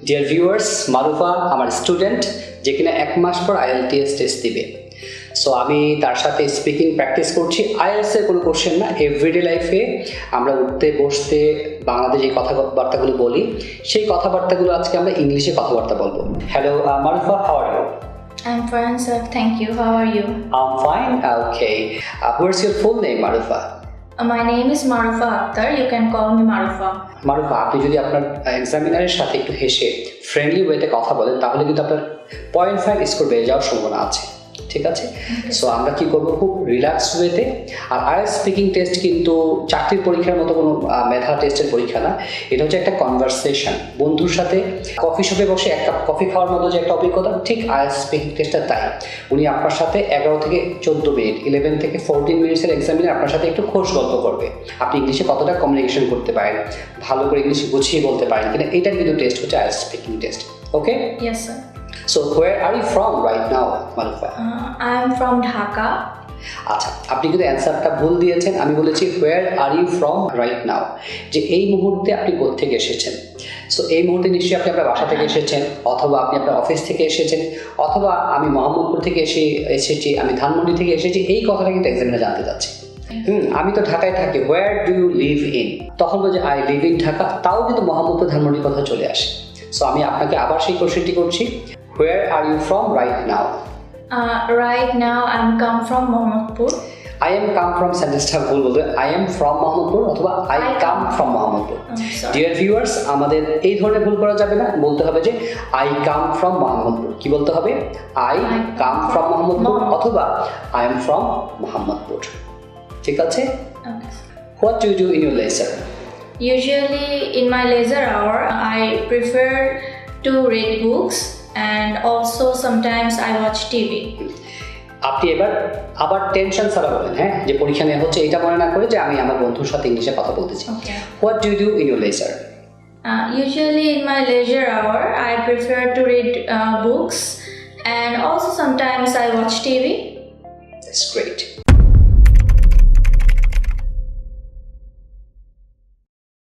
Dear viewers, Marufa আমার student, যে কিনা 1 মাস পর IELTS টেস্ট দিবে। সো আমি তার সাথে স্পিকিং প্র্যাকটিস করছি। IELTS এর কোনো কোশ্চেন না, এভরিডে লাইফে আমরা উঠতে বসতে বাংলাতে যে কথাবার্তাগুলো বলি, সেই কথাবার্তাগুলো আজকে আমরা ইংলিশে কথাবার্তা বলবো। Hello Marufa, how are you? I'm fine, sir. Thank you. How are you? I'm fine. Okay. What's your full name, Marufa? My name is Marufa Akhtar. You can call me Marufa. Marufa, আপনি যদি আপনার এক্সামিনারের সাথে একটু হেসে ফ্রেন্ডলি ওয়েতে কথা বলেন, তাহলে কিন্তু আপনার 0.5 স্কোর বেড়ে যাওয়ার সম্ভাবনা আছে। ঠিক আছে? সো আমরা কি করবো, খুব রিল্যাক্স ওয়েতে। আর IELTS স্পিকিং টেস্ট কিন্তু চাকরির পরীক্ষার মতো কোনো মেধা টেস্টের পরীক্ষা না, এটা হচ্ছে একটা কনভারসেশন। বন্ধুর সাথে কফি শপে বসে 1 কাপ কফি খাওয়ার মতো যে একটা অভিজ্ঞতা, ঠিক IELTS স্পিকিং টেস্টটা তাই। উনি আপনার সাথে 11 থেকে 14 মিনিট, 11 থেকে 14 মিনিটসের এক্সামিনার আপনার সাথে একটু খোশ গল্প করবে। আপনি ইংলিশে কতটা কমিউনিকেশন করতে পারেন, ভালো করে ইংলিশ গুছিয়ে বলতে পারেন কিনা, এটার কিন্তু টেস্ট হচ্ছে IELTS speaking test. Okay? Yes, sir. So where are you from right now, Marufa? I am from Dhaka. আচ্ছা, আপনি কিন্তু অ্যান্সারটা ভুল দিয়েছেন। আমি বলেছি where are you from right now, যে এই মুহূর্তে আপনি কোথা থেকে এসেছেন। সো এই মুহূর্তে নিশ্চয়ই আপনি আপনার বাসা থেকে এসেছেন, অথবা আপনি আপনার অফিস থেকে এসেছেন, অথবা আমি মোহাম্মদপুর থেকে এসেছি, আমি ধানমন্ডি থেকে এসেছি, এই কথাটা কিন্তু এক্সামিনার জানতে চাচ্ছি। আমি তো ঢাকায় থাকি, where do you live in? তখন বলছে I live in ঢাকা, তাও কিন্তু মোহাম্মদপুর ধানমন্ডির কথা চলে আসে। সো আমি আপনাকে আবার সেই কোশ্চেনটি করছি, where are you from right now? Right now, I'm come from Mohammadpur. I am come from সেন্টেন্সটা ভুল বলবে, I am from মোহাম্মদপুর অথবা I come from Mohammadpur. Dear viewers, আমাদের এই ধরনের ভুল করা যাবে না, বলতে হবে যে I come from মোহাম্মদপুর। কি বলতে হবে? I come from মোহাম্মদপুর অথবা I am from মোহাম্মদপুর। ঠিক আছে? What do you do in your leisure? Usually, in my leisure hour, I prefer to read books and also sometimes I watch TV. আপনি এবার আবার tension ছাড়া বলেন, হ্যাঁ, যে পরীক্ষা নেওয়া হচ্ছে এটা মনে না করে যে আমি আমার বন্ধুর সাথে ইংলিশে কথা বলতেছি। What do you do in your leisure? Usually in my leisure hour, I prefer to read books and also sometimes I watch TV. That's great.